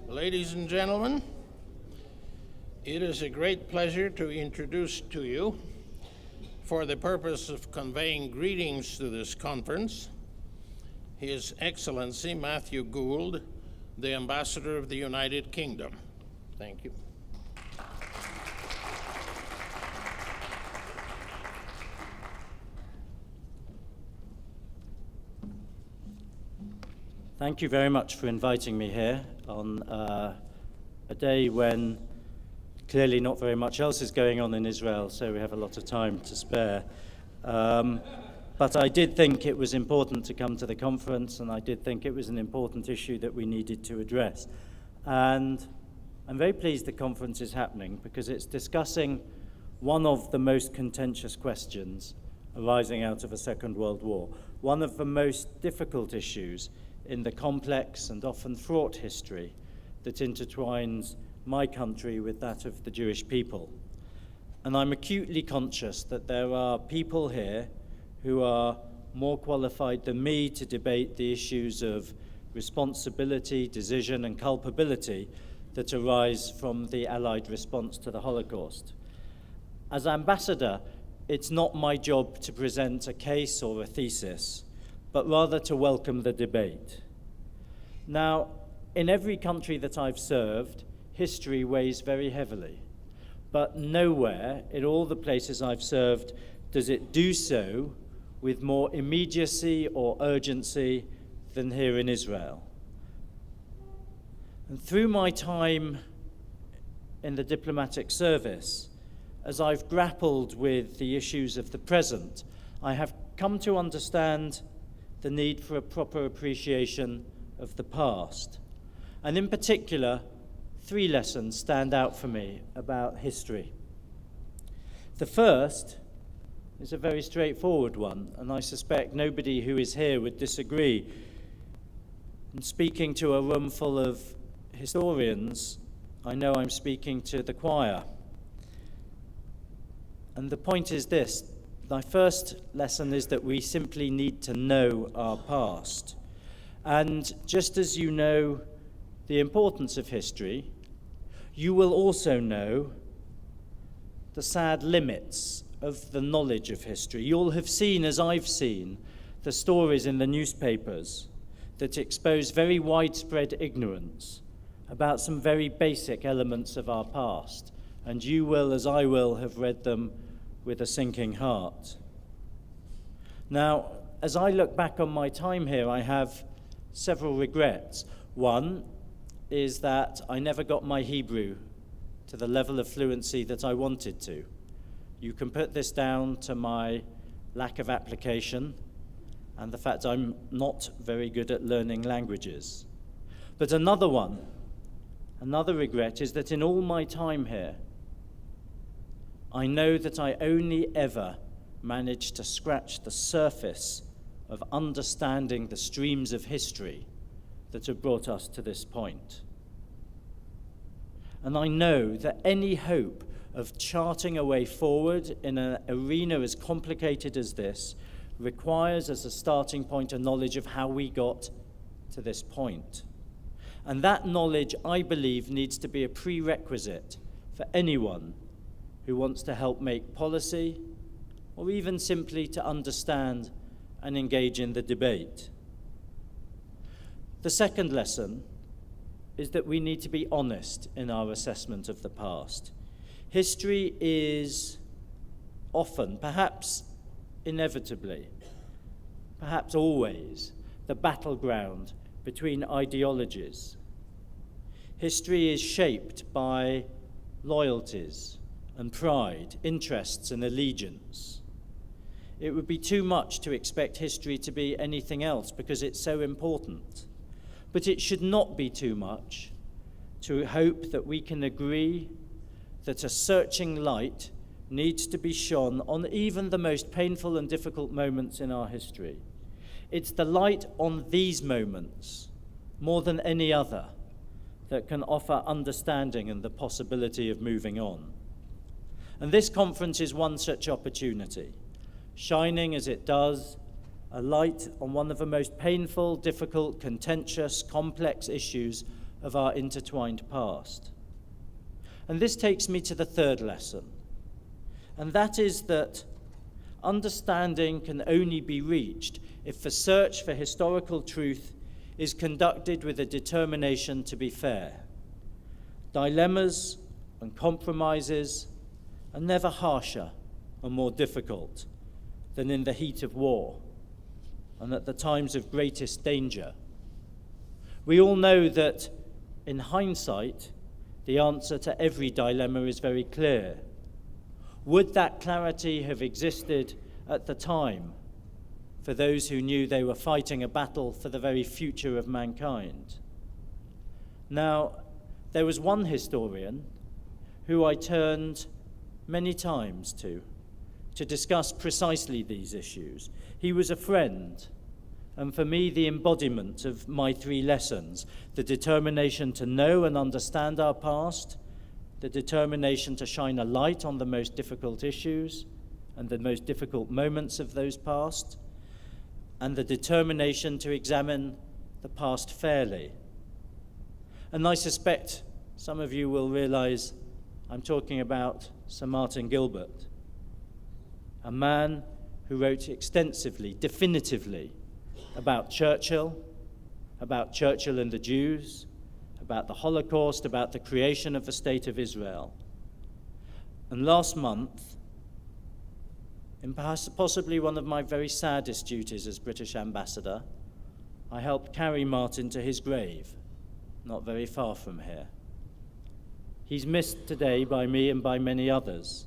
Ladies and gentlemen, it is a great pleasure to introduce to you, for the purpose of conveying greetings to this conference, His Excellency Matthew Gould, the Ambassador of the United Kingdom. Thank you. Thank you very much for inviting me here on a day when clearly not very much else is going on in Israel, so we have a lot of time to spare. But I did think it was important to come to the conference, and I did think it was an important issue that we needed to address. And I'm very pleased the conference is happening because it's discussing one of the most contentious questions arising out of a Second World War, one of the most difficult issues in the complex and often fraught history that intertwines my country with that of the Jewish people. And I'm acutely conscious that there are people here who are more qualified than me to debate the issues of responsibility, decision, and culpability that arise from the Allied response to the Holocaust. As ambassador, it's not my job to present a case or a thesis, but rather to welcome the debate. Now, in every country that I've served, history weighs very heavily, but nowhere in all the places I've served does it do so with more immediacy or urgency than here in Israel. And through my time in the diplomatic service, as I've grappled with the issues of the present, I have come to understand the need for a proper appreciation of the past. And in particular, 3 lessons stand out for me about history. The first is a very straightforward one, and I suspect nobody who is here would disagree. In speaking to a room full of historians, I know I'm speaking to the choir. And the point is this: my first lesson is that we simply need to know our past. And just as you know the importance of history, you will also know the sad limits of the knowledge of history. You'll have seen, as I've seen, the stories in the newspapers that expose very widespread ignorance about some very basic elements of our past. And you will, as I will, have read them with a sinking heart. Now, as I look back on my time here, I have several regrets. One is that I never got my Hebrew to the level of fluency that I wanted to. You can put this down to my lack of application and the fact I'm not very good at learning languages. But another regret is that in all my time here, I know that I only ever managed to scratch the surface of understanding the streams of history that have brought us to this point. And I know that any hope of charting a way forward in an arena as complicated as this requires as a starting point a knowledge of how we got to this point. And that knowledge, I believe, needs to be a prerequisite for anyone who wants to help make policy, or even simply to understand and engage in the debate. The second lesson is that we need to be honest in our assessment of the past. History is often, perhaps inevitably, perhaps always, the battleground between ideologies. History is shaped by loyalties and pride, interests and allegiance. It would be too much to expect history to be anything else because it's so important. But it should not be too much to hope that we can agree that a searching light needs to be shone on even the most painful and difficult moments in our history. It's the light on these moments, more than any other, that can offer understanding and the possibility of moving on. And this conference is one such opportunity, shining as it does a light on one of the most painful, difficult, contentious, complex issues of our intertwined past. And this takes me to the third lesson, and that is that understanding can only be reached if the search for historical truth is conducted with a determination to be fair. Dilemmas and compromises are never harsher and more difficult than in the heat of war and at the times of greatest danger. We all know that, in hindsight, the answer to every dilemma is very clear. Would that clarity have existed at the time for those who knew they were fighting a battle for the very future of mankind? Now, there was one historian who I turned many times to discuss precisely these issues. He was a friend, and for me, the embodiment of my three lessons: the determination to know and understand our past, the determination to shine a light on the most difficult issues and the most difficult moments of those past, and the determination to examine the past fairly. And I suspect some of you will realize I'm talking about Sir Martin Gilbert, a man who wrote extensively, definitively, about Churchill and the Jews, about the Holocaust, about the creation of the State of Israel. And last month, in possibly one of my very saddest duties as British ambassador, I helped carry Martin to his grave, not very far from here. He's missed today by me and by many others,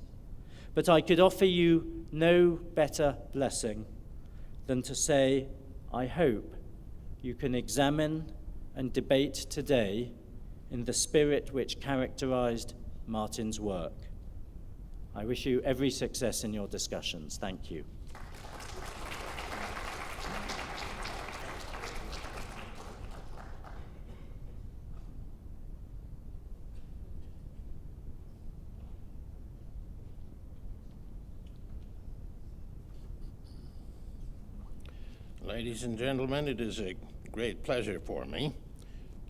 but I could offer you no better blessing than to say, I hope you can examine and debate today in the spirit which characterized Martin's work. I wish you every success in your discussions. Thank you. Ladies and gentlemen, it is a great pleasure for me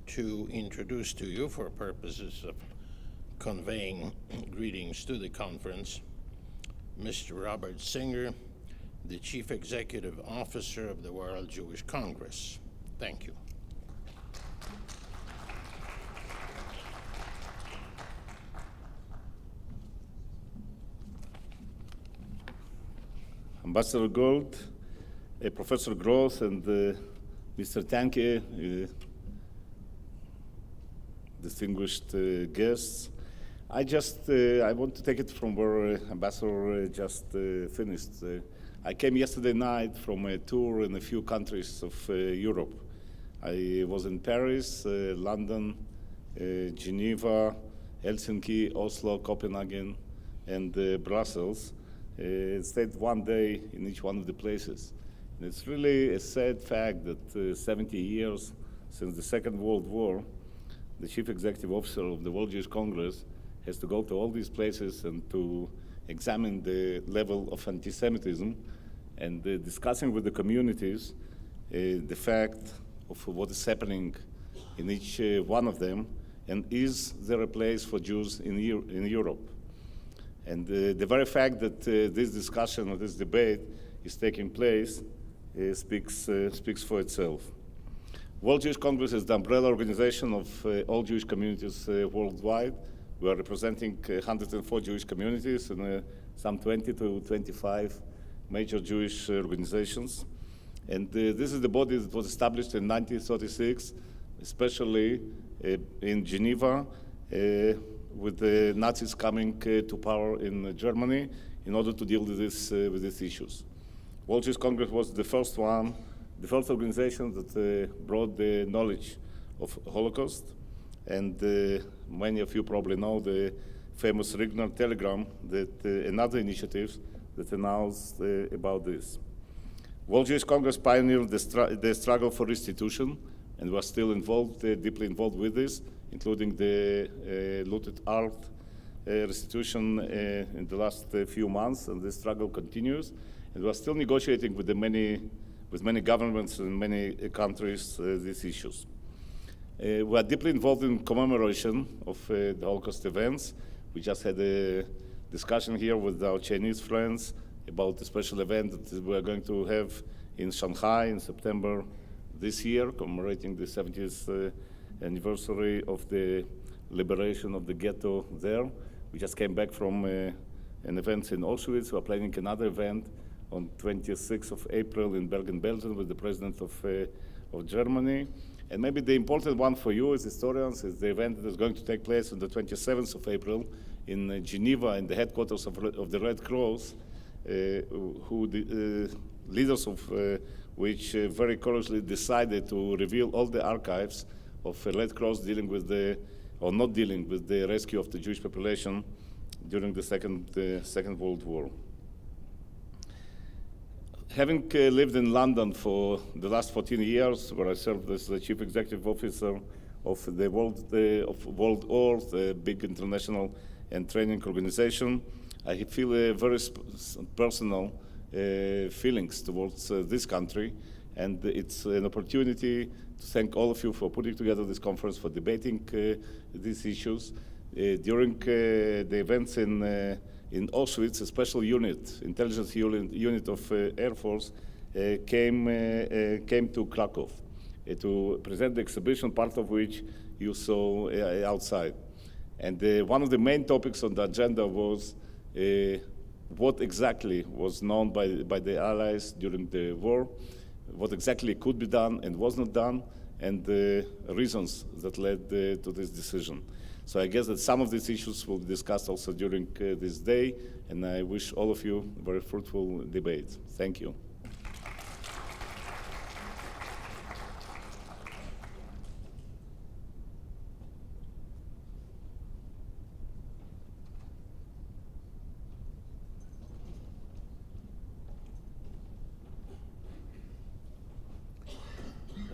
to introduce to you, for purposes of conveying greetings to the conference, Mr. Robert Singer, the Chief Executive Officer of the World Jewish Congress. Thank you. Ambassador Gold, Professor Gross, and Mr. Tanke, distinguished guests. I want to take it from where Ambassador just finished. I came yesterday night from a tour in a few countries of Europe. I was in Paris, London, Geneva, Helsinki, Oslo, Copenhagen, and Brussels. Stayed one day in each one of the places. And it's really a sad fact that 70 years since the Second World War, the Chief Executive Officer of the World Jewish Congress has to go to all these places and to examine the level of anti-Semitism and discussing with the communities the fact of what is happening in each one of them, and is there a place for Jews in Europe? And the very fact that this discussion or this debate is taking place speaks for itself. World Jewish Congress is the umbrella organization of all Jewish communities worldwide. We are representing 104 Jewish communities and some 20 to 25 major Jewish organizations. And this is the body that was established in 1936, especially in Geneva, with the Nazis coming to power in Germany in order to deal with these issues. World Jewish Congress was the first organization that brought the knowledge of Holocaust, and many of you probably know the famous Rigner telegram and other initiatives that announced about this. World Jewish Congress pioneered the struggle for restitution, and we're still involved, deeply involved with this, including the looted art restitution in the last few months, and this struggle continues. And we're still negotiating with many governments in many countries these issues. We are deeply involved in commemoration of the Holocaust events. We just had a discussion here with our Chinese friends about the special event that we are going to have in Shanghai in September this year, commemorating the 70th anniversary of the liberation of the ghetto there. We just came back from an event in Auschwitz. We are planning another event on 26th of April in Bergen, Belgium, with the president of Germany. And maybe the important one for you as historians is the event that is going to take place on the 27th of April in Geneva, in the headquarters of the Red Cross, leaders of which very courageously decided to reveal all the archives of Red Cross dealing with or not dealing with the rescue of the Jewish population during the Second World War. Having lived in London for the last 14 years, where I served as the chief executive officer of the World Earth, a big international and training organization, I feel a very personal feelings towards this country, and it's an opportunity to thank all of you for putting together this conference, for debating these issues. During the events in Auschwitz, a special unit, intelligence unit of Air Force, came to Krakow to present the exhibition, part of which you saw outside. And one of the main topics on the agenda was what exactly was known by the Allies during the war, what exactly could be done and was not done, and the reasons that led to this decision. So I guess that some of these issues will be discussed also during this day, and I wish all of you a very fruitful debate. Thank you.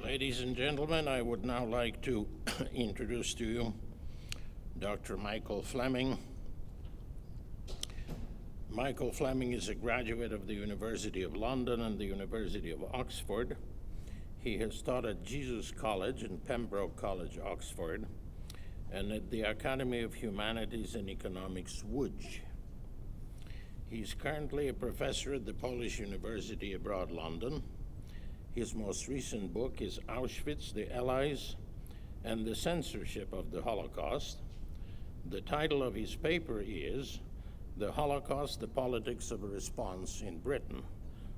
Ladies and gentlemen, I would now like to introduce to you Dr. Michael Fleming. Michael Fleming is a graduate of the University of London and the University of Oxford. He has taught at Jesus College and Pembroke College, Oxford, and at the Academy of Humanities and Economics, Łódź. He's currently a professor at the Polish University abroad, London. His most recent book is Auschwitz, the Allies, and the Censorship of the Holocaust. The title of his paper is The Holocaust, the Politics of a Response in Britain.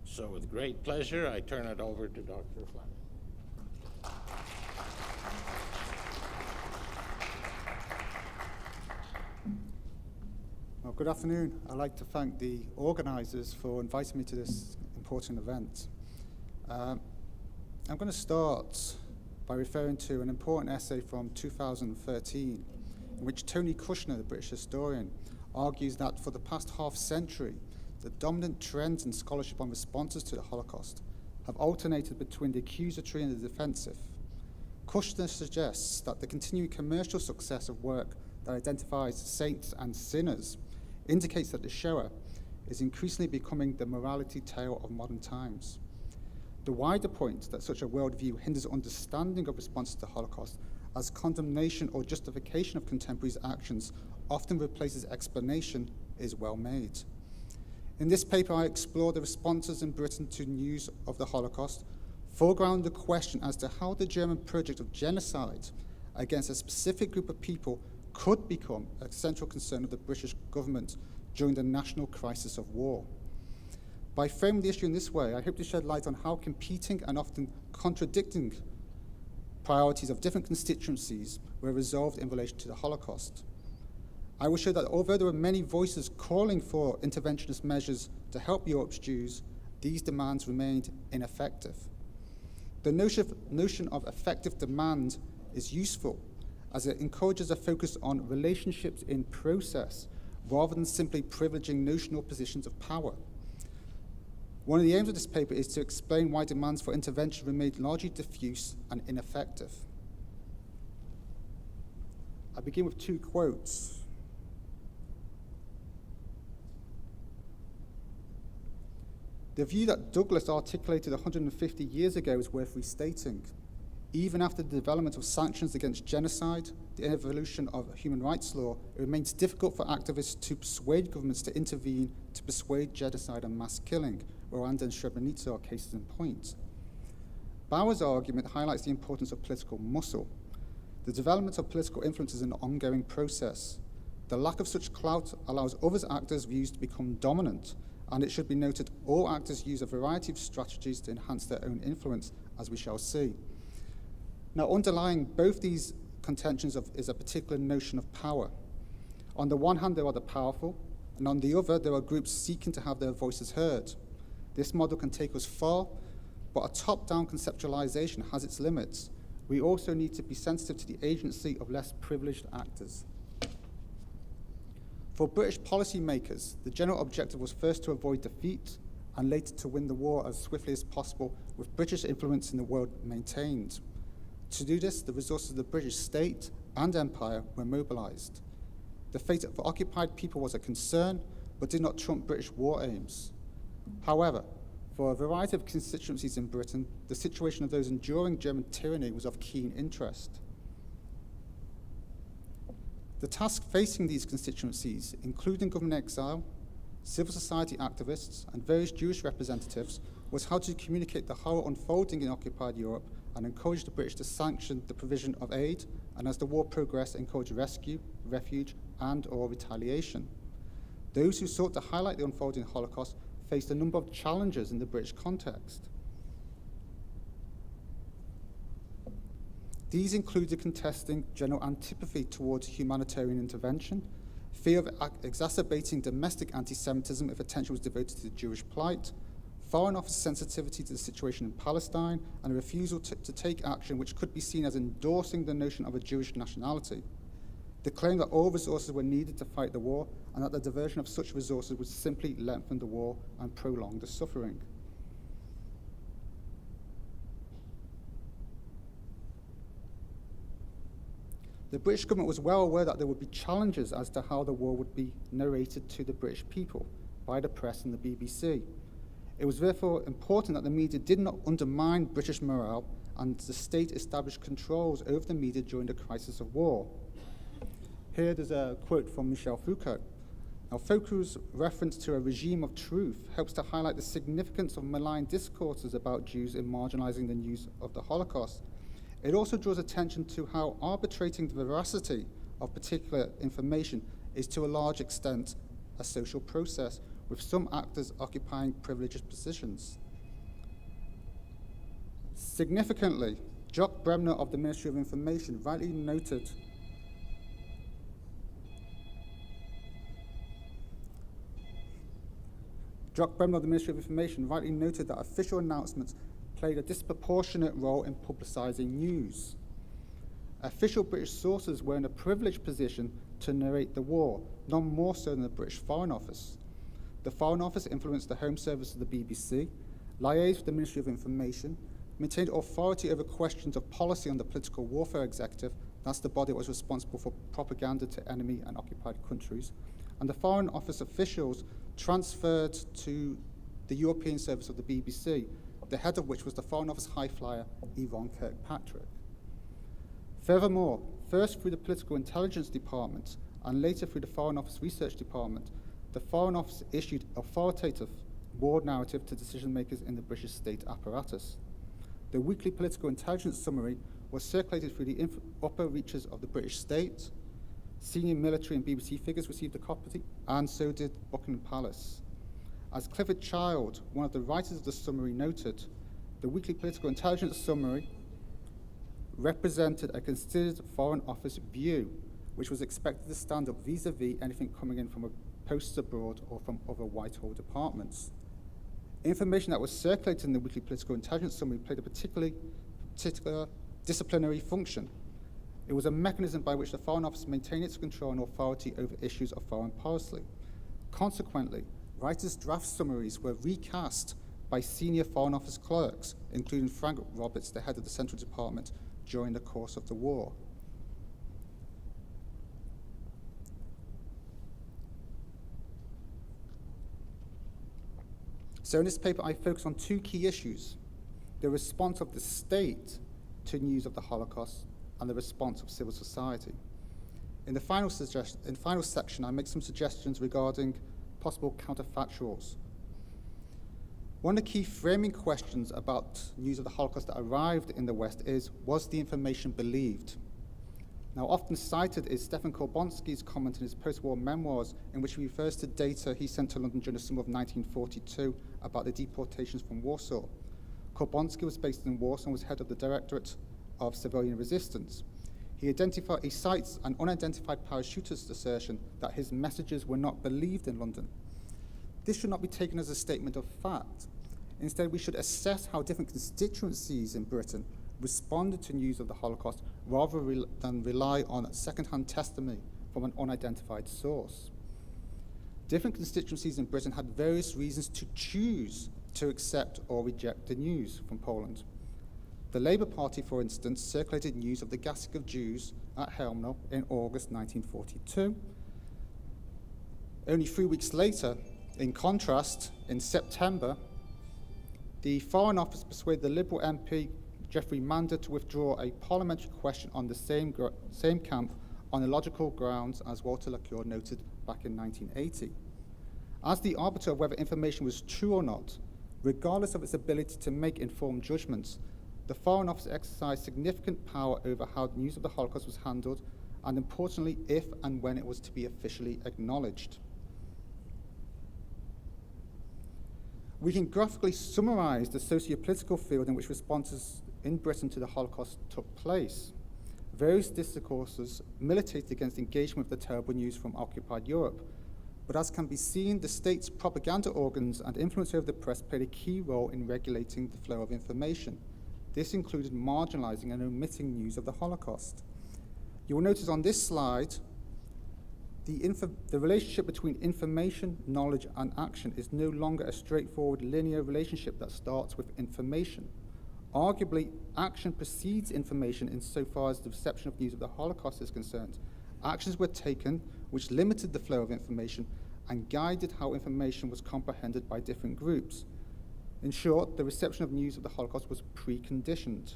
So with great pleasure, I turn it over to Dr. Fleming. Well, good afternoon. I'd like to thank the organizers for inviting me to this important event. I'm going to start by referring to an important essay from 2013 in which Tony Kushner, the British historian, argues that for the past half century, the dominant trends in scholarship on responses to the Holocaust have alternated between the accusatory and the defensive. Kushner suggests that the continuing commercial success of work that identifies saints and sinners indicates that the Shoah is increasingly becoming the morality tale of modern times. The wider point that such a worldview hinders understanding of responses to the Holocaust as condemnation or justification of contemporaries' actions often replaces explanation is well made. In this paper, I explore the responses in Britain to news of the Holocaust, foreground the question as to how the German project of genocide against a specific group of people could become a central concern of the British government during the national crisis of war. By framing the issue in this way, I hope to shed light on how competing and often contradicting priorities of different constituencies were resolved in relation to the Holocaust. I will show that although there were many voices calling for interventionist measures to help Europe's Jews, these demands remained ineffective. The notion of effective demand is useful as it encourages a focus on relationships in process rather than simply privileging notional positions of power. One of the aims of this paper is to explain why demands for intervention remained largely diffuse and ineffective. I begin with two quotes. The view that Douglas articulated 150 years ago is worth restating. Even after the development of sanctions against genocide, the evolution of human rights law, it remains difficult for activists to persuade governments to intervene to persuade genocide and mass killing. Rwanda and Srebrenica are cases in point. Bauer's argument highlights the importance of political muscle. The development of political influence is an ongoing process. The lack of such clout allows other actors' views to become dominant, and it should be noted all actors use a variety of strategies to enhance their own influence, as we shall see. Now, underlying both these contentions is a particular notion of power. On the one hand, there are the powerful, and on the other, there are groups seeking to have their voices heard. This model can take us far, but a top-down conceptualization has its limits. We also need to be sensitive to the agency of less privileged actors. For British policymakers, the general objective was first to avoid defeat and later to win the war as swiftly as possible, with British influence in the world maintained. To do this, the resources of the British state and empire were mobilized. The fate of occupied people was a concern, but did not trump British war aims. However, for a variety of constituencies in Britain, the situation of those enduring German tyranny was of keen interest. The task facing these constituencies, including government exile, civil society activists, and various Jewish representatives, was how to communicate the horror unfolding in occupied Europe and encourage the British to sanction the provision of aid, and as the war progressed, encourage rescue, refuge, and/or retaliation. Those who sought to highlight the unfolding Holocaust faced a number of challenges in the British context. These included contesting general antipathy towards humanitarian intervention, fear of exacerbating domestic anti-Semitism if attention was devoted to the Jewish plight, Foreign Office sensitivity to the situation in Palestine, and a refusal to take action which could be seen as endorsing the notion of a Jewish nationality. The claim that all resources were needed to fight the war and that the diversion of such resources would simply lengthen the war and prolong the suffering. The British government was well aware that there would be challenges as to how the war would be narrated to the British people by the press and the BBC. It was therefore important that the media did not undermine British morale and the state established controls over the media during the crisis of war. Here there's a quote from Michel Foucault. Now, Foucault's reference to a regime of truth helps to highlight the significance of malign discourses about Jews in marginalizing the news of the Holocaust. It also draws attention to how arbitrating the veracity of particular information is to a large extent a social process, with some actors occupying privileged positions. Significantly, Jock Bremner of the Ministry of Information rightly noted that official announcements played a disproportionate role in publicizing news. Official British sources were in a privileged position to narrate the war, none more so than the British Foreign Office. The Foreign Office influenced the Home Service of the BBC, liaised with the Ministry of Information, maintained authority over questions of policy on the Political Warfare Executive, that's the body that was responsible for propaganda to enemy and occupied countries, and the Foreign Office officials transferred to the European service of the BBC, the head of which was the Foreign Office high flyer Yvonne Kirkpatrick. Furthermore, first through the Political Intelligence Department and later through the Foreign Office Research Department, the Foreign Office issued authoritative war narrative to decision makers in the British state apparatus. The weekly Political Intelligence Summary was circulated through the upper reaches of the British state. Senior military and BBC figures received a copy, and so did Buckingham Palace. As Clifford Child, one of the writers of the summary, noted, the weekly Political Intelligence Summary represented a considered Foreign Office view, which was expected to stand up vis-a-vis anything coming in from posts abroad or from other Whitehall departments. Information that was circulated in the weekly Political Intelligence Summary played a particular disciplinary function. It was a mechanism by which the Foreign Office maintained its control and authority over issues of foreign policy. Consequently, writers' draft summaries were recast by senior Foreign Office clerks, including Frank Roberts, the head of the Central Department, during the course of the war. So in this paper, I focus on two key issues: the response of the state to news of the Holocaust and the response of civil society. In the final section, I make some suggestions regarding possible counterfactuals. One of the key framing questions about news of the Holocaust that arrived in the West is, was the information believed? Now, often cited is Stefan Korbonsky's comment in his post-war memoirs, in which he refers to data he sent to London during the summer of 1942 about the deportations from Warsaw. Korbonsky was based in Warsaw and was head of the Directorate of Civilian Resistance. He cites an unidentified parachuter's assertion that his messages were not believed in London. This should not be taken as a statement of fact. Instead, we should assess how different constituencies in Britain responded to news of the Holocaust rather than rely on second-hand testimony from an unidentified source. Different constituencies in Britain had various reasons to choose to accept or reject the news from Poland. The Labour Party, for instance, circulated news of the gassing of Jews at Chełmno in August 1942. Only 3 weeks later, in contrast, in September, the Foreign Office persuaded the Liberal MP Geoffrey Mander to withdraw a parliamentary question on the same camp on illogical grounds, as Walter Lacour noted back in 1980. As the arbiter of whether information was true or not, regardless of its ability to make informed judgments, the Foreign Office exercised significant power over how the news of the Holocaust was handled, and importantly, if and when it was to be officially acknowledged. We can graphically summarize the socio-political field in which responses in Britain to the Holocaust took place. Various discourses militated against engagement with the terrible news from occupied Europe. But as can be seen, the state's propaganda organs and influence over the press played a key role in regulating the flow of information. This included marginalizing and omitting news of the Holocaust. You will notice on this slide, the relationship between information, knowledge, and action is no longer a straightforward linear relationship that starts with information. Arguably, action precedes information insofar as the reception of news of the Holocaust is concerned. Actions were taken which limited the flow of information and guided how information was comprehended by different groups. In short, the reception of news of the Holocaust was preconditioned.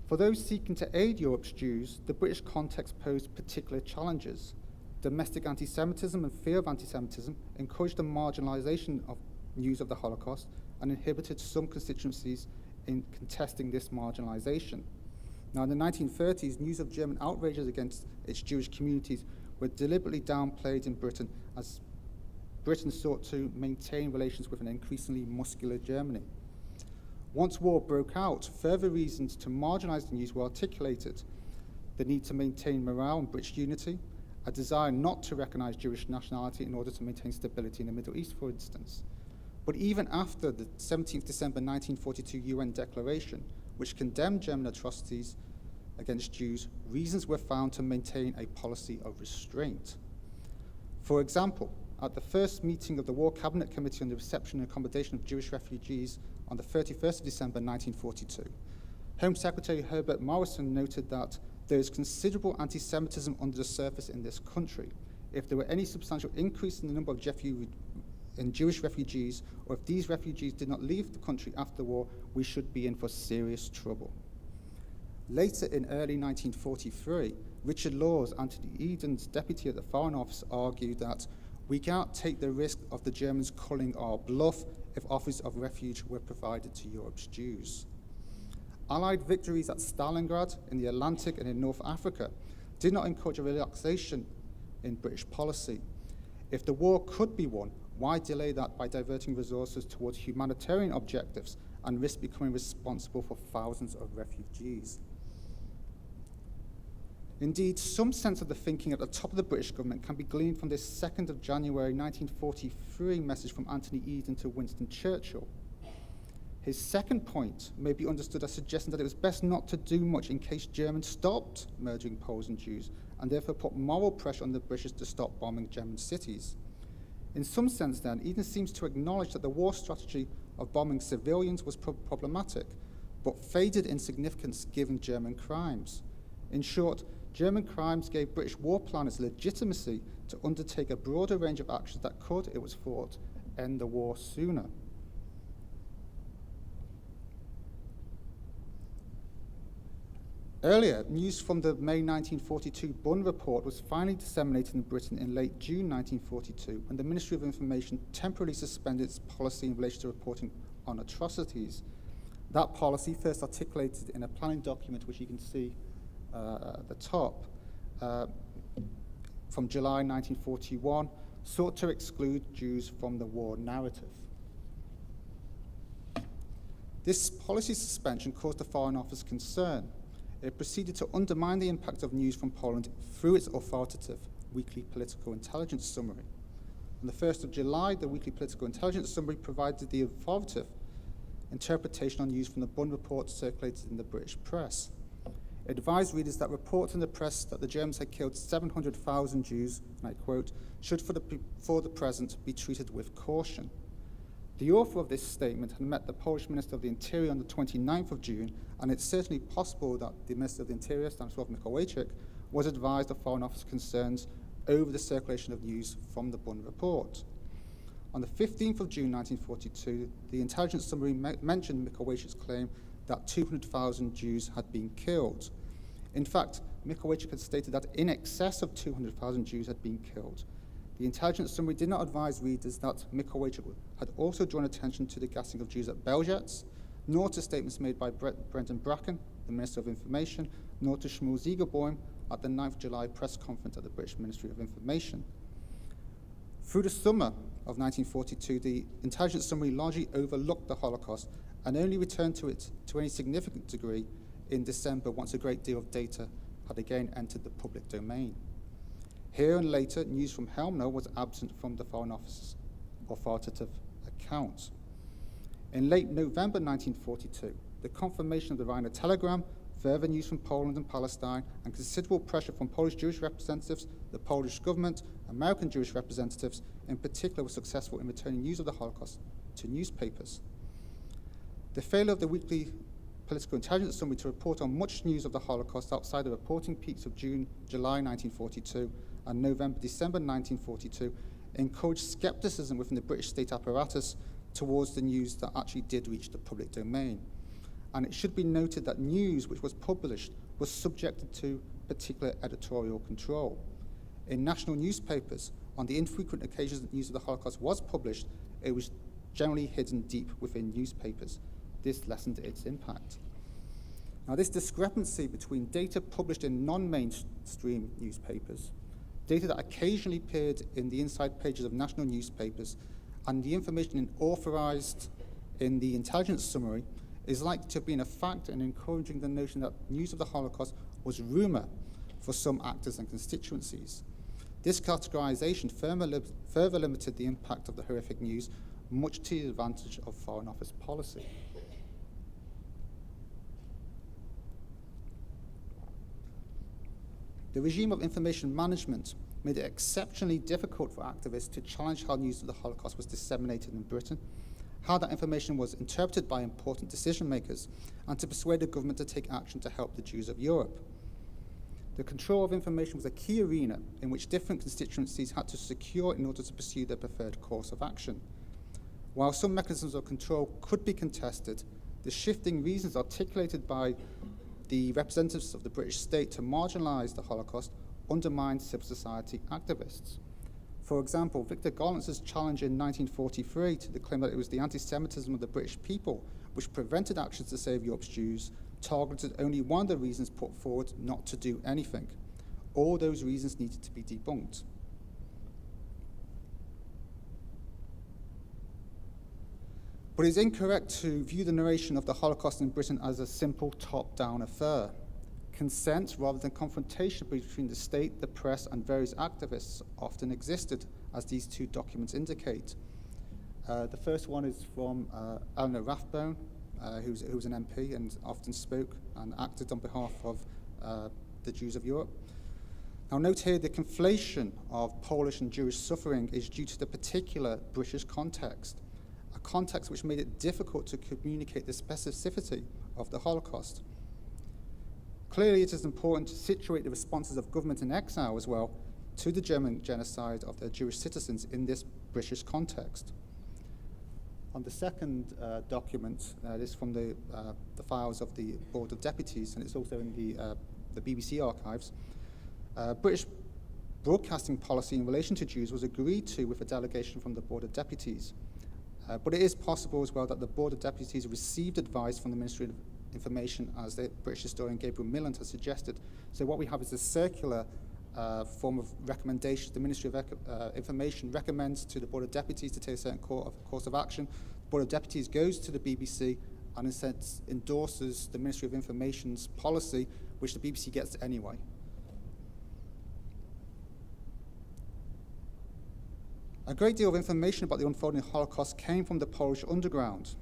For those seeking to aid Europe's Jews, the British context posed particular challenges. Domestic anti-Semitism and fear of anti-Semitism encouraged the marginalization of news of the Holocaust and inhibited some constituencies in contesting this marginalization. Now, in the 1930s, news of German outrages against its Jewish communities were deliberately downplayed in Britain as Britain sought to maintain relations with an increasingly muscular Germany. Once war broke out, further reasons to marginalize the news were articulated: the need to maintain morale and British unity, a desire not to recognize Jewish nationality in order to maintain stability in the Middle East, for instance. But even after the 17th December 1942 UN declaration, which condemned German atrocities against Jews, reasons were found to maintain a policy of restraint. For example, at the first meeting of the War Cabinet Committee on the Reception and Accommodation of Jewish Refugees on the 31st of December 1942, Home Secretary Herbert Morrison noted that there is considerable anti-Semitism under the surface in this country. If there were any substantial increase in the number of Jewish refugees, or if these refugees did not leave the country after the war, we should be in for serious trouble. Later in early 1943, Richard Laws, Anthony Eden's deputy at the Foreign Office, argued that we cannot take the risk of the Germans calling our bluff if offers of refuge were provided to Europe's Jews. Allied victories at Stalingrad, in the Atlantic, and in North Africa did not encourage a relaxation in British policy. If the war could be won, why delay that by diverting resources towards humanitarian objectives and risk becoming responsible for thousands of refugees? Indeed, some sense of the thinking at the top of the British government can be gleaned from this 2nd of January 1943 message from Anthony Eden to Winston Churchill. His second point may be understood as suggesting that it was best not to do much in case Germans stopped murdering Poles and Jews, and therefore put moral pressure on the British to stop bombing German cities. In some sense, then, Eden seems to acknowledge that the war strategy of bombing civilians was problematic, but faded in significance given German crimes. In short, German crimes gave British war planners legitimacy to undertake a broader range of actions that could, it was thought, end the war sooner. Earlier, news from the May 1942 Bunn report was finally disseminated in Britain in late June 1942, when the Ministry of Information temporarily suspended its policy in relation to reporting on atrocities. That policy, first articulated in a planning document, which you can see at the top, from July 1941, sought to exclude Jews from the war narrative. This policy suspension caused the Foreign Office concern. It proceeded to undermine the impact of news from Poland through its authoritative weekly political intelligence summary. On the 1st of July, the weekly political intelligence summary provided the authoritative interpretation on news from the Bunn report circulated in the British press. It advised readers that reports in the press that the Germans had killed 700,000 Jews, and I quote, should for the present be treated with caution. The author of this statement had met the Polish Minister of the Interior on the 29th of June, and it's certainly possible that the Minister of the Interior, Stanisław Mikołajczyk, was advised of Foreign Office concerns over the circulation of news from the Bunn report. On the 15th of June 1942, the intelligence summary mentioned Mikołajczyk's claim that 200,000 Jews had been killed. In fact, Mikołajczyk had stated that in excess of 200,000 Jews had been killed. The intelligence summary did not advise readers that Mikołajczyk had also drawn attention to the gassing of Jews at Belzec, nor to statements made by Brendan Bracken, the Minister of Information, nor to Shmuel Ziegelbaum at the 9th July press conference at the British Ministry of Information. Through the summer of 1942, the intelligence summary largely overlooked the Holocaust and only returned to it to any significant degree in December, once a great deal of data had again entered the public domain. Here and later, news from Helmno was absent from the Foreign Office's authoritative account. In late November 1942, the confirmation of the Rhino telegram, further news from Poland and Palestine, and considerable pressure from Polish Jewish representatives, the Polish government, American Jewish representatives, in particular, were successful in returning news of the Holocaust to newspapers. The failure of the weekly political intelligence summary to report on much news of the Holocaust outside the reporting peaks of July 1942 and November-December 1942 encouraged skepticism within the British state apparatus towards the news that actually did reach the public domain. And it should be noted that news which was published was subjected to particular editorial control. In national newspapers, on the infrequent occasions that news of the Holocaust was published, it was generally hidden deep within newspapers. This lessened its impact. Now, this discrepancy between data published in non-mainstream newspapers, data that occasionally appeared in the inside pages of national newspapers, and the information authorized in the intelligence summary is likely to have been a factor in encouraging the notion that news of the Holocaust was rumor for some actors and constituencies. This categorization further limited the impact of the horrific news, much to the advantage of Foreign Office policy. The regime of information management made it exceptionally difficult for activists to challenge how news of the Holocaust was disseminated in Britain, how that information was interpreted by important decision makers, and to persuade the government to take action to help the Jews of Europe. The control of information was a key arena in which different constituencies had to secure in order to pursue their preferred course of action. While some mechanisms of control could be contested, the shifting reasons articulated by the representatives of the British state to marginalize the Holocaust undermined civil society activists. For example, Victor Gollantz's challenge in 1943 to the claim that it was the anti-Semitism of the British people which prevented actions to save Europe's Jews targeted only one of the reasons put forward not to do anything. All those reasons needed to be debunked. But it's incorrect to view the narration of the Holocaust in Britain as a simple top-down affair. Consent rather than confrontation between the state, the press, and various activists often existed, as these two documents indicate. The first one is from Eleanor Rathbone, who was an MP and often spoke and acted on behalf of the Jews of Europe. Now note here the conflation of Polish and Jewish suffering is due to the particular British context, a context which made it difficult to communicate the specificity of the Holocaust. Clearly, it is important to situate the responses of government in exile as well to the German genocide of their Jewish citizens in this British context. On the second document, this is from the files of the Board of Deputies, and it's also in the BBC archives. British broadcasting policy in relation to Jews was agreed to with a delegation from the Board of Deputies. But it is possible as well that the Board of Deputies received advice from the Ministry of Information, as the British historian Gabriel Milland has suggested. So what we have is a circular form of recommendation. The Ministry of Information recommends to the Board of Deputies to take a certain course of action. The Board of Deputies goes to the BBC and in a sense endorses the Ministry of Information's policy, which the BBC gets anyway. A great deal of information about the unfolding Holocaust came from the Polish underground.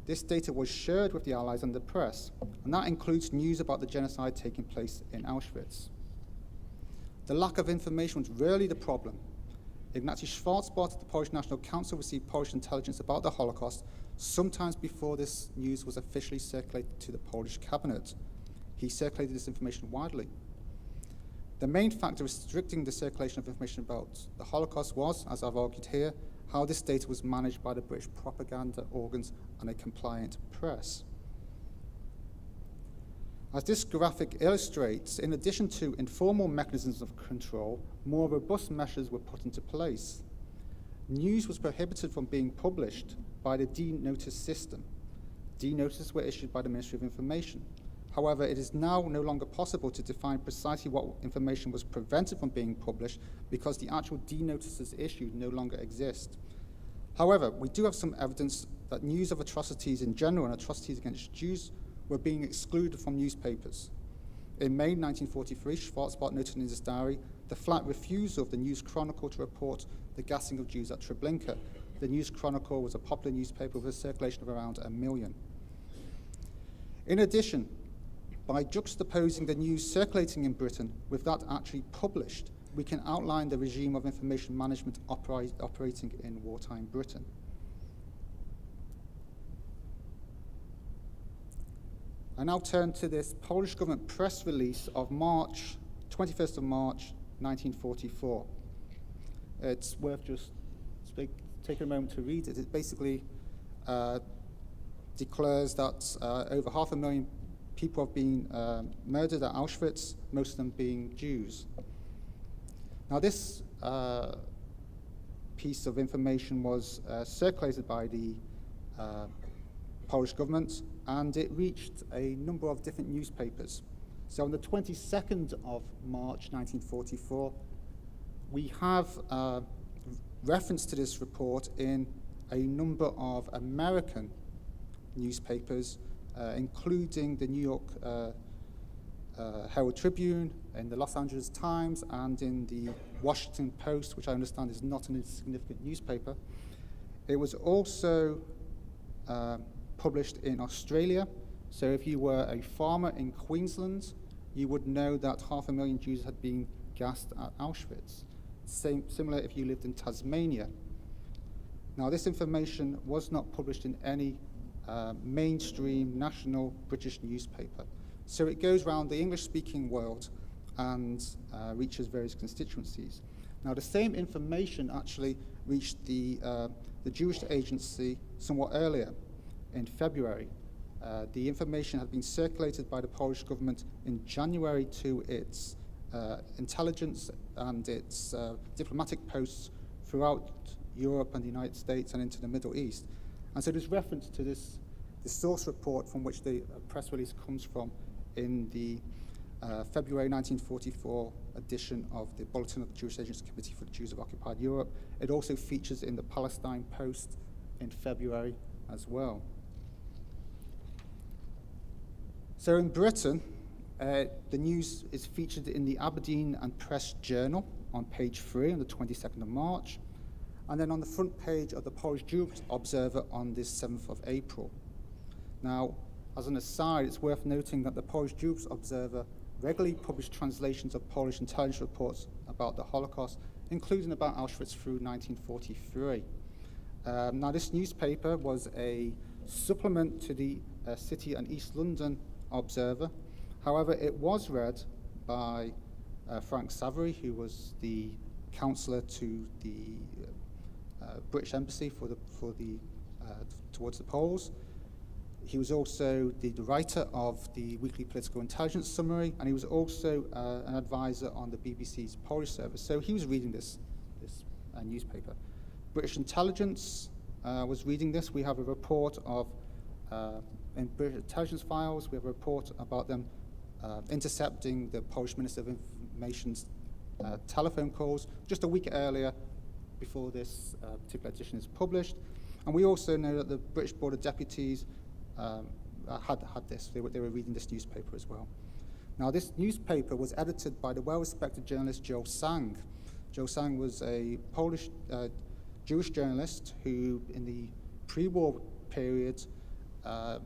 This data was shared with the Allies and the press, and that includes news about the genocide taking place in Auschwitz. The lack of information was rarely the problem. Ignacy Schwarzbart, the Polish National Council, received Polish intelligence about the Holocaust sometimes before this news was officially circulated to the Polish cabinet. He circulated this information widely. The main factor restricting the circulation of information about the Holocaust was, as I've argued here, how this data was managed by the British propaganda organs and a compliant press. As this graphic illustrates, in addition to informal mechanisms of control, more robust measures were put into place. News was prohibited from being published by the D-notice system. D-notices were issued by the Ministry of Information. However, it is now no longer possible to define precisely what information was prevented from being published because the actual D-notices issued no longer exist. However, we do have some evidence that news of atrocities in general and atrocities against Jews were being excluded from newspapers. In May 1943, Schwarzbart noted in his diary the flat refusal of the News Chronicle to report the gassing of Jews at Treblinka. The News Chronicle was a popular newspaper with a circulation of around 1 million. In addition, by juxtaposing the news circulating in Britain with that actually published, we can outline the regime of information management operating in wartime Britain. I now turn to this Polish government press release of 21st of March, 1944. It's worth just taking a moment to read it. It basically declares that over 500,000 people have been murdered at Auschwitz, most of them being Jews. Now this piece of information was circulated by the Polish government, and it reached a number of different newspapers. So on the 22nd of March 1944, we have reference to this report in a number of American newspapers, including the New York Herald Tribune, in the Los Angeles Times, and in the Washington Post, which I understand is not an insignificant newspaper. It was also published in Australia. So if you were a farmer in Queensland, you would know that 500,000 Jews had been gassed at Auschwitz. Similar if you lived in Tasmania. Now this information was not published in any mainstream national British newspaper. So it goes around the English-speaking world and reaches various constituencies. Now the same information actually reached the Jewish Agency somewhat earlier, in February. The information had been circulated by the Polish government in January to its intelligence and its diplomatic posts throughout Europe and the United States and into the Middle East. And so there's reference to this source report from which the press release comes from in the February 1944 edition of the Bulletin of the Jewish Agency Committee for the Jews of Occupied Europe. It also features in the Palestine Post in February as well. So in Britain, the news is featured in the Aberdeen and Press Journal on page 3 on the 22nd of March, and then on the front page of the Polish Jewish Observer on the 7th of April. Now, as an aside, it's worth noting that the Polish Jewish Observer regularly published translations of Polish intelligence reports about the Holocaust, including about Auschwitz through 1943. Now, this newspaper was a supplement to the City and East London Observer. However, it was read by Frank Savary, who was the counsellor to the British Embassy for the towards the Poles. He was also the writer of the weekly political intelligence summary, and he was also an advisor on the BBC's Polish service. So he was reading this newspaper. British intelligence was reading this. We have a report of, in British intelligence files, we have a report about them intercepting the Polish Minister of Information's telephone calls just a week earlier before this particular edition is published. And we also know that the British Board of Deputies had this. They were reading this newspaper as well. Now, this newspaper was edited by the well-respected journalist Joe Sang. Joe Sang was a Polish Jewish journalist who, in the pre-war period,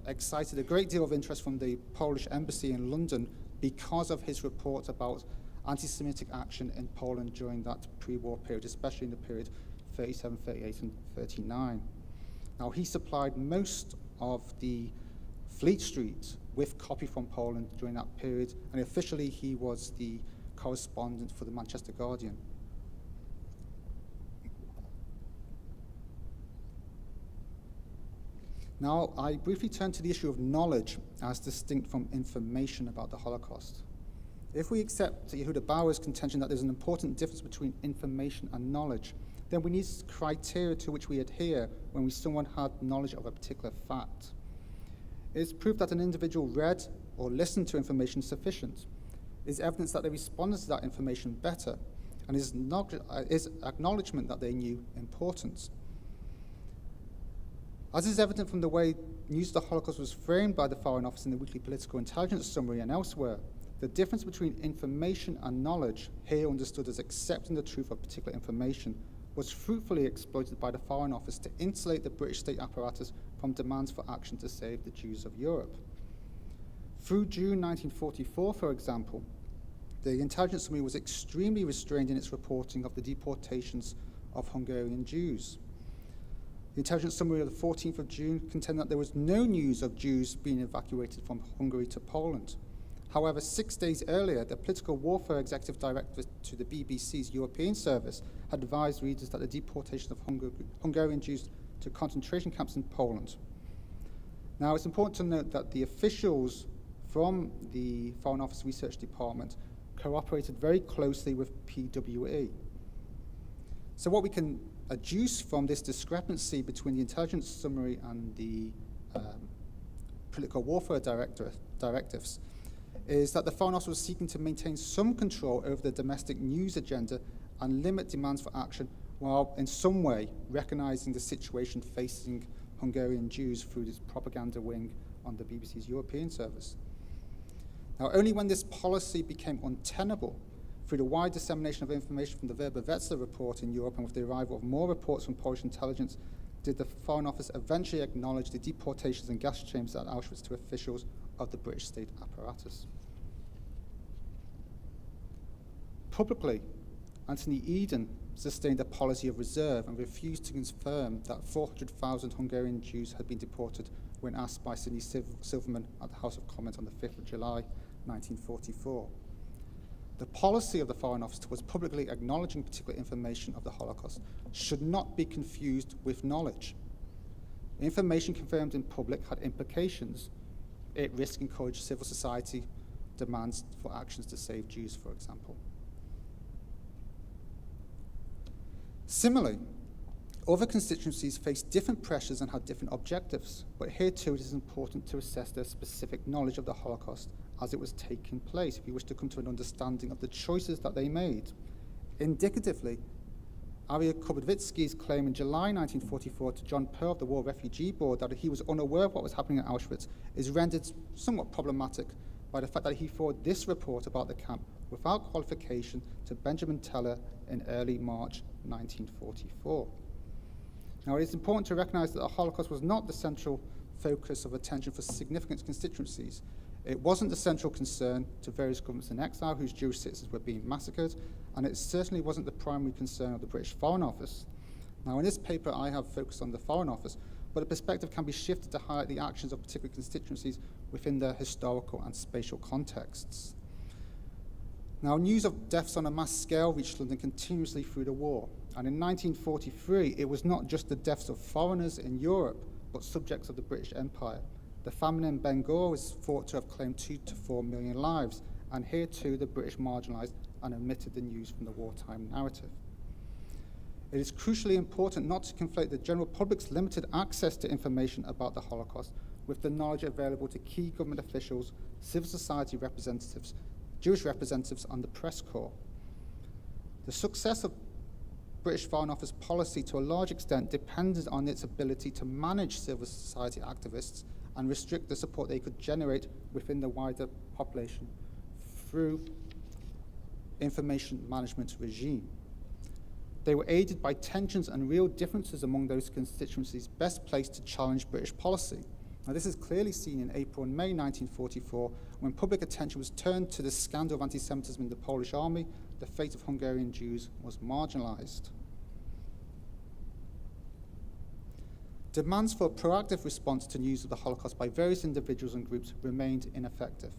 excited a great deal of interest from the Polish embassy in London because of his report about anti-Semitic action in Poland during that pre-war period, especially in the period 37, 38, and 39. Now, he supplied most of the Fleet Street with copy from Poland during that period, and officially he was the correspondent for the Manchester Guardian. Now, I briefly turn to the issue of knowledge as distinct from information about the Holocaust. If we accept Yehuda Bauer's contention that there's an important difference between information and knowledge, then we need criteria to which we adhere when someone had knowledge of a particular fact. It is proof that an individual read or listened to information sufficient. It is evidence that they responded to that information better, and is acknowledgement that they knew importance. As is evident from the way news of the Holocaust was framed by the Foreign Office in the Weekly Political Intelligence Summary and elsewhere, the difference between information and knowledge, here understood as accepting the truth of particular information, was fruitfully exploited by the Foreign Office to insulate the British state apparatus from demands for action to save the Jews of Europe. Through June 1944, for example, the intelligence summary was extremely restrained in its reporting of the deportations of Hungarian Jews. The intelligence summary of the 14th of June contended that there was no news of Jews being evacuated from Hungary to Poland. However, 6 days earlier, the political warfare executive director to the BBC's European service had advised readers that the deportation of Hungarian Jews to concentration camps in Poland. Now, it's important to note that the officials from the Foreign Office Research Department cooperated very closely with PWE. So what we can adduce from this discrepancy between the intelligence summary and the political warfare directives is that the Foreign Office was seeking to maintain some control over the domestic news agenda and limit demands for action, while in some way recognizing the situation facing Hungarian Jews through this propaganda wing on the BBC's European service. Now, only when this policy became untenable through the wide dissemination of information from the Weber Wetzler report in Europe and with the arrival of more reports from Polish intelligence, did the Foreign Office eventually acknowledge the deportations and gas chambers at Auschwitz to officials of the British state apparatus. Publicly, Anthony Eden sustained a policy of reserve and refused to confirm that 400,000 Hungarian Jews had been deported when asked by Sidney Silverman at the House of Commons on the 5th of July, 1944. The policy of the Foreign Office towards publicly acknowledging particular information of the Holocaust should not be confused with knowledge. Information confirmed in public had implications. It risked encouraging civil society demands for actions to save Jews, for example. Similarly, other constituencies face different pressures and had different objectives, but here too it is important to assess their specific knowledge of the Holocaust as it was taking place if you wish to come to an understanding of the choices that they made. Indicatively, Aria Kubodvitsky's claim in July 1944 to John Pearl of the War Refugee Board that he was unaware of what was happening at Auschwitz is rendered somewhat problematic by the fact that he forwarded this report about the camp without qualification to Benjamin Teller in early March 1944. Now, it is important to recognize that the Holocaust was not the central focus of attention for significant constituencies. It wasn't the central concern to various governments in exile whose Jewish citizens were being massacred, and it certainly wasn't the primary concern of the British Foreign Office. Now, in this paper, I have focused on the Foreign Office, but the perspective can be shifted to highlight the actions of particular constituencies within their historical and spatial contexts. Now, news of deaths on a mass scale reached London continuously through the war, And in 1943, it was not just the deaths of foreigners in Europe, but subjects of the British Empire. The famine in Bengal is thought to have claimed 2 to 4 million lives, and here too the British marginalised and omitted the news from the wartime narrative. It is crucially important not to conflate the general public's limited access to information about the Holocaust with the knowledge available to key government officials, civil society representatives, Jewish representatives, and the press corps. The success of British Foreign Office policy to a large extent depended on its ability to manage civil society activists and restrict the support they could generate within the wider population through information management regime. They were aided by tensions and real differences among those constituencies best placed to challenge British policy. Now, this is clearly seen in April and May 1944, when public attention was turned to the scandal of anti-Semitism in the Polish army. The fate of Hungarian Jews was marginalised. Demands for a proactive response to news of the Holocaust by various individuals and groups remained ineffective.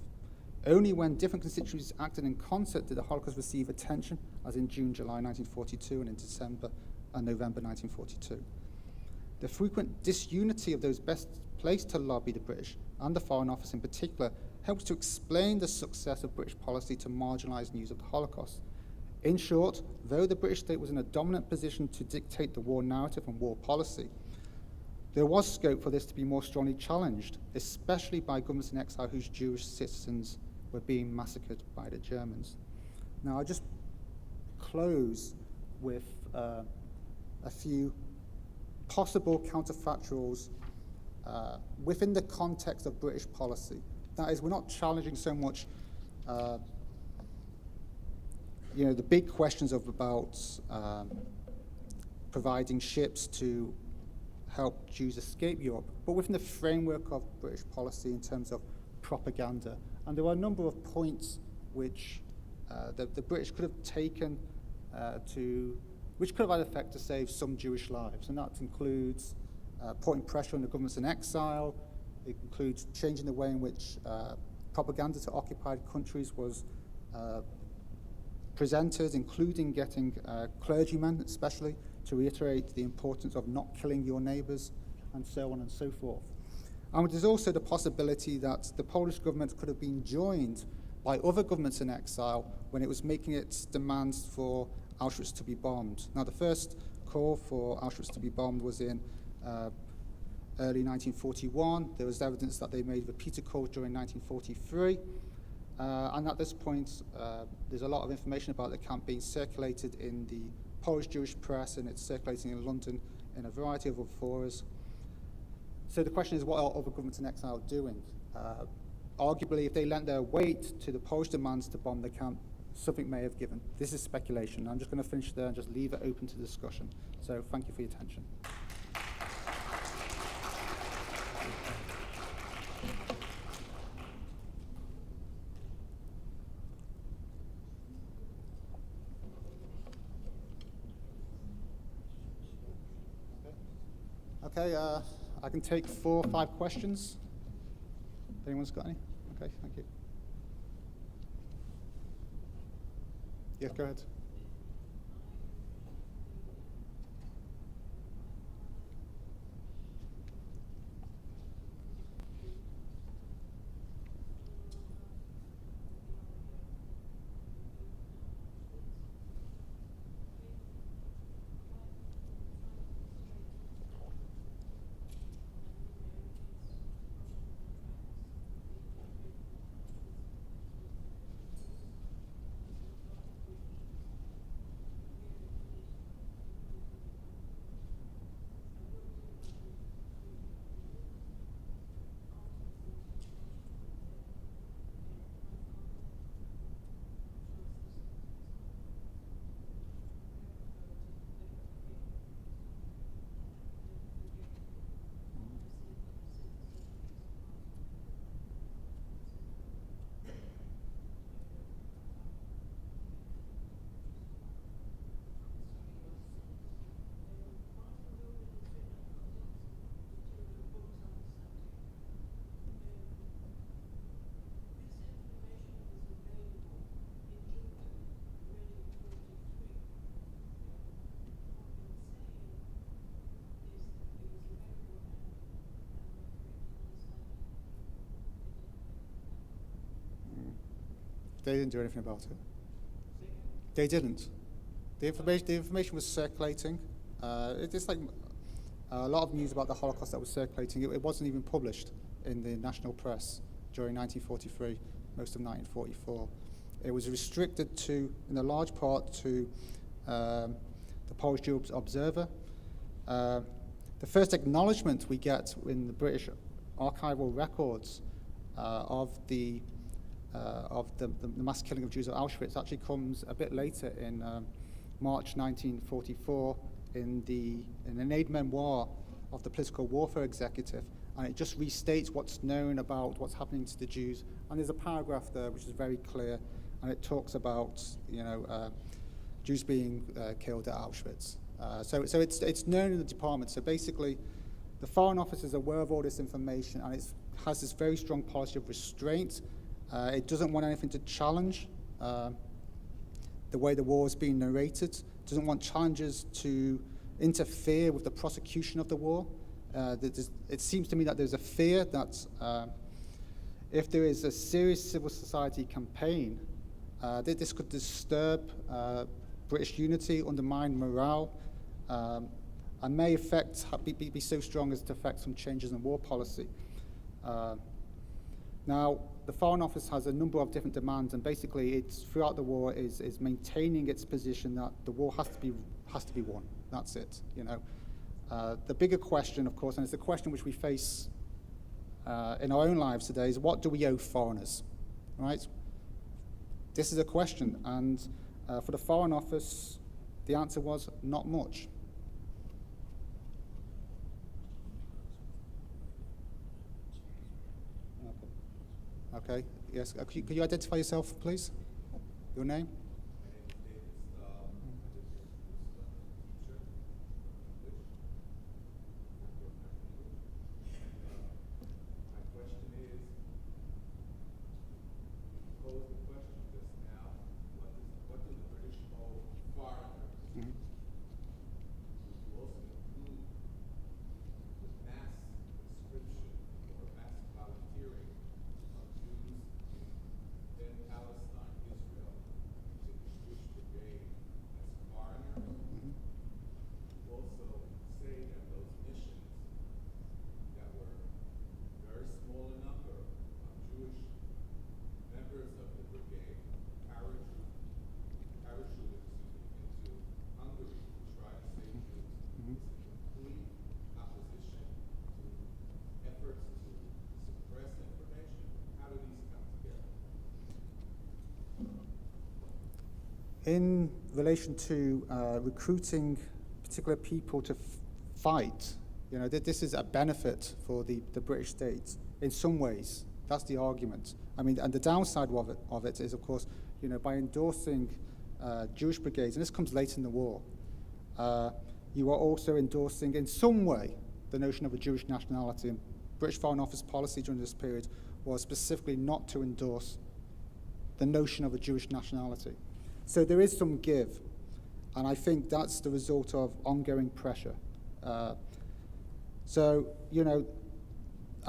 Only when different constituencies acted in concert did the Holocaust receive attention, as in June, July 1942, and in December and November 1942. The frequent disunity of those best placed to lobby the British, and the Foreign Office in particular, helps to explain the success of British policy to marginalise news of the Holocaust. In short, though the British state was in a dominant position to dictate the war narrative and war policy, there was scope for this to be more strongly challenged, especially by governments in exile whose Jewish citizens were being massacred by the Germans. Now, I'll just close with a few possible counterfactuals within the context of British policy. That is, we're not challenging so much the big questions about providing ships to help Jews escape Europe, but within the framework of British policy in terms of propaganda. And there are a number of points which the British could have taken which could have had effect to save some Jewish lives. And that includes putting pressure on the governments in exile. It includes changing the way in which propaganda to occupied countries was presented, including getting clergymen especially to reiterate the importance of not killing your neighbours, and so on and so forth. And there's also the possibility that the Polish government could have been joined by other governments in exile when it was making its demands for Auschwitz to be bombed. Now, the first call for Auschwitz to be bombed was in early 1941. There was evidence that they made repeated calls during 1943. And at this point, there's a lot of information about the camp being circulated in the Polish Jewish press, and it's circulating in London in a variety of other forums. So the question is, what are other governments in exile doing? Arguably, if they lent their weight to the Polish demands to bomb the camp, something may have given. This is speculation. I'm just going to finish there and just leave it open to discussion. So thank you for your attention. Okay, I can take 4 or 5 questions. Anyone's got any? Okay, thank you. Yeah, go ahead. They didn't do anything about it. They didn't. The information was circulating. It's like a lot of news about the Holocaust that was circulating. It wasn't even published in the national press during 1943, most of 1944. It was restricted to, in a large part, to the Polish Jewish Observer. The first acknowledgement we get in the British archival records of the mass killing of Jews at Auschwitz actually comes a bit later in March 1944 in an aide memoir of the political warfare executive, and it just restates what's known about what's happening to the Jews. And there's a paragraph there which is very clear, and it talks about Jews being killed at Auschwitz. So it's known in the department. So basically, the Foreign Office is aware of all this information, and it has this very strong policy of restraint. It doesn't want anything to challenge the way the war is being narrated. It doesn't want challenges to interfere with the prosecution of the war. It seems to me that there's a fear that if there is a serious civil society campaign, this could disturb British unity, undermine morale, and may be so strong as to affect some changes in war policy. Now, the Foreign Office has a number of different demands, and basically, it's throughout the war is maintaining its position that the war has to be won. That's it. The bigger question, of course, and it's the question which we face in our own lives today, is what do we owe foreigners, right? This is a question, and for the Foreign Office, the answer was not much. Okay, yes, could you identify yourself, please? Your name? In relation to recruiting particular people to fight, this is a benefit for the British state in some ways. That's the argument. I mean, and the downside of it is, of course, by endorsing Jewish brigades, and this comes late in the war, you are also endorsing in some way the notion of a Jewish nationality. And British Foreign Office policy during this period was specifically not to endorse the notion of a Jewish nationality. So there is some give, and I think that's the result of ongoing pressure. I think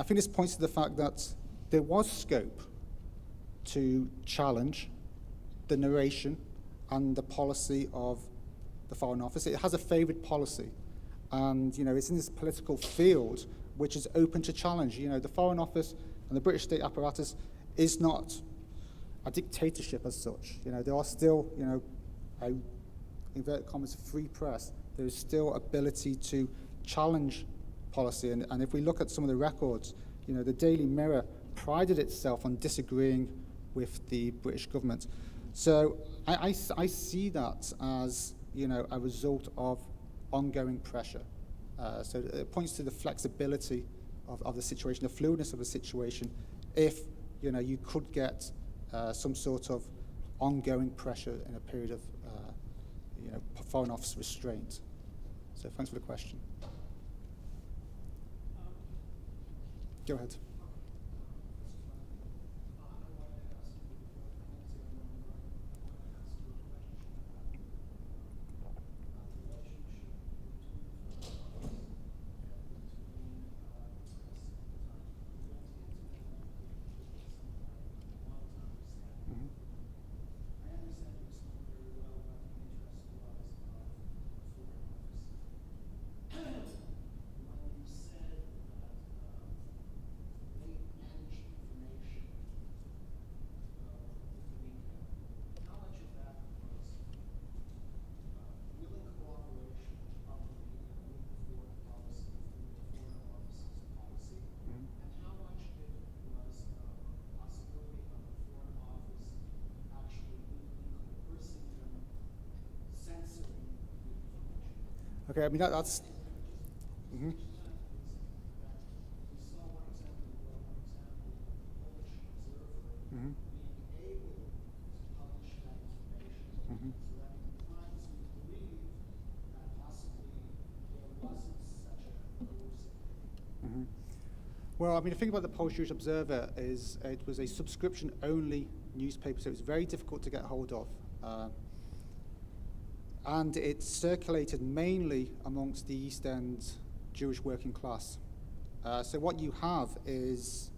this points to the fact that there was scope to challenge the narration and the policy of the Foreign Office. It has a favoured policy, and it's in this political field which is open to challenge. The Foreign Office and the British state apparatus is not a dictatorship as such. There are still, a inverted commas free press. There is still ability to challenge policy, and if we look at some of the records, the Daily Mirror prided itself on disagreeing with the British government. So I see that as a result of ongoing pressure. So it points to the flexibility of the situation, the fluidness of the situation, if you could get some sort of ongoing pressure in a period of Foreign Office restraint. So thanks for the question. Go ahead. Okay, I mean, that's... Mhm. Mhm. Mhm. Mhm. Well, I mean, the thing about the Polish Jewish Observer is it was a subscription-only newspaper, so it was very difficult to get hold of. And it circulated mainly amongst the East End Jewish working class. So what you have is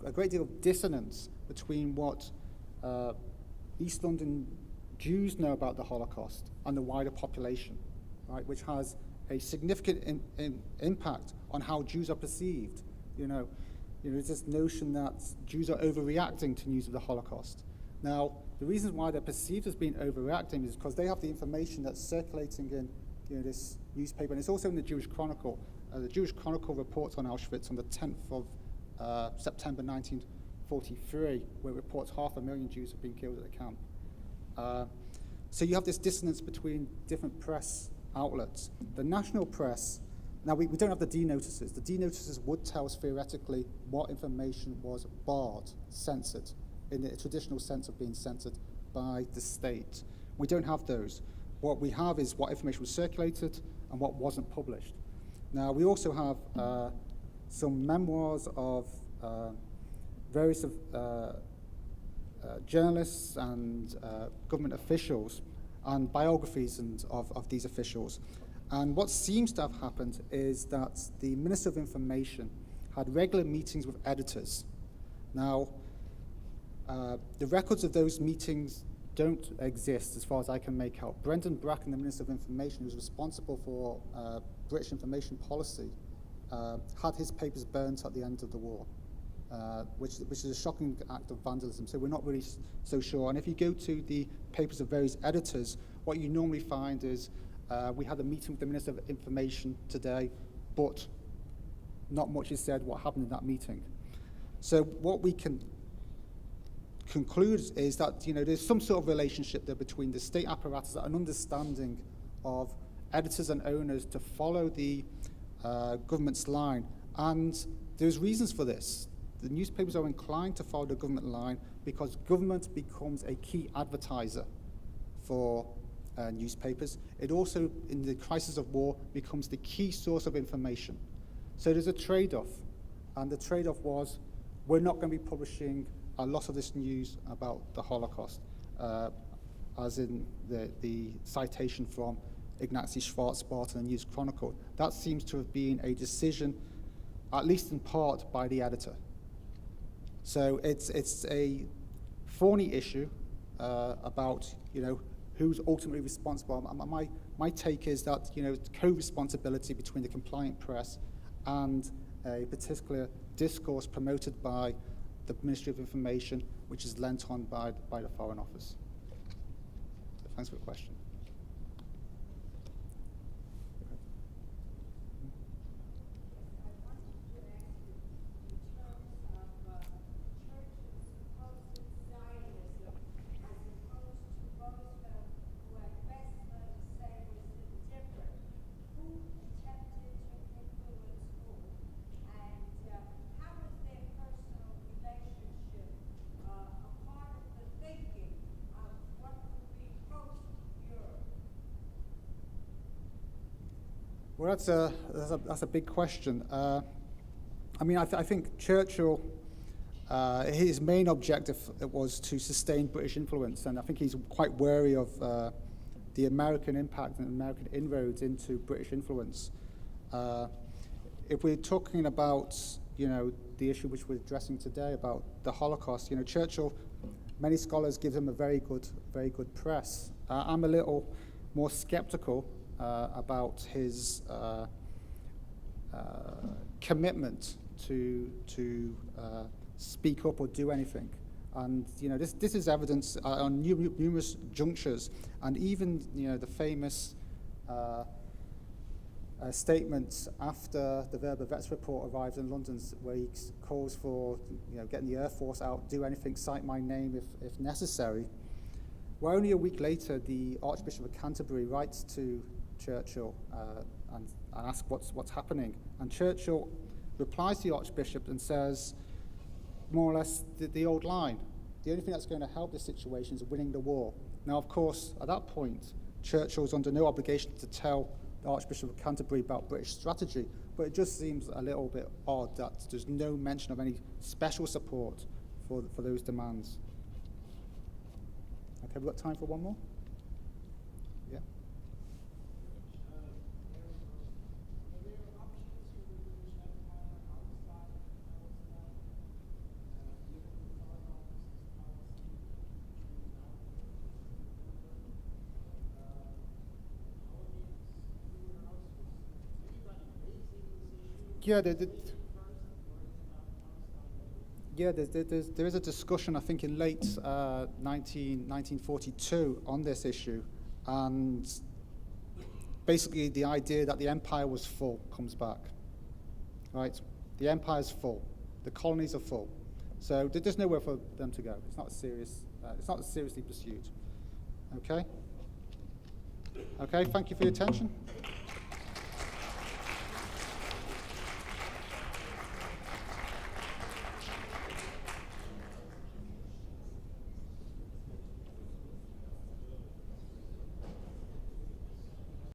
a great deal of dissonance between what East London Jews know about the Holocaust and the wider population, right, which has a significant impact on how Jews are perceived. There's this notion that Jews are overreacting to news of the Holocaust. Now, the reasons why they're perceived as being overreacting is because they have the information that's circulating in this newspaper, and it's also in the Jewish Chronicle. The Jewish Chronicle reports on Auschwitz on the 10th of September 1943, where it reports 500,000 Jews have been killed at the camp. So you have this dissonance between different press outlets. The national press, now we don't have the D-notices. The D-notices would tell us theoretically what information was barred, censored, in the traditional sense of being censored by the state. We don't have those. What we have is what information was circulated and what wasn't published. Now, we also have some memoirs of various journalists and government officials and biographies of these officials. And what seems to have happened is that the Minister of Information had regular meetings with editors. Now, the records of those meetings don't exist as far as I can make out. Brendan Bracken, the Minister of Information, who was responsible for British information policy, had his papers burnt at the end of the war, which is a shocking act of vandalism. So we're not really so sure. And if you go to the papers of various editors, what you normally find is we had a meeting with the Minister of Information today, but not much is said what happened in that meeting. So what we can conclude is that there's some sort of relationship there between the state apparatus and an understanding of editors and owners to follow the government's line. And there's reasons for this. The newspapers are inclined to follow the government line because government becomes a key advertiser for newspapers. It also, in the crisis of war, becomes the key source of information. So there's a trade-off. And the trade-off was, we're not going to be publishing a lot of this news about the Holocaust, as in the citation from Ignacy Schwarz-Barton and News Chronicle. That seems to have been a decision, at least in part, by the editor. So it's a thorny issue about who's ultimately responsible. My take is that co-responsibility between the compliant press and a particular discourse promoted by the Ministry of Information, which is lent on by the Foreign Office. So thanks for the question. Well, that's a big question. I think Churchill, his main objective was to sustain British influence, and I think he's quite wary of the American impact and American inroads into British influence. If we're talking about the issue which we're addressing today about the Holocaust, Churchill, many scholars give him a very good press. I'm a little more skeptical about his commitment to speak up or do anything. And this is evidence on numerous junctures, and even the famous statements after the Verba Vets report arrived in London, where he calls for getting the Air Force out, do anything, cite my name if necessary. Well, only a week later, the Archbishop of Canterbury writes to Churchill and ask what's happening. And Churchill replies to the Archbishop and says, more or less, the old line, the only thing that's going to help this situation is winning the war. Now, of course, at that point, Churchill's under no obligation to tell the Archbishop of Canterbury about British strategy, but it just seems a little bit odd that there's no mention of any special support for those demands. Okay, we've got time for one more? Yeah. Yeah, there is a discussion, I think, in late 1942 on this issue, and basically the idea that the empire was full comes back, right? The empire's full, the colonies are full, so there's nowhere for them to go. It's not seriously pursued. Okay. Okay. Thank you for your attention.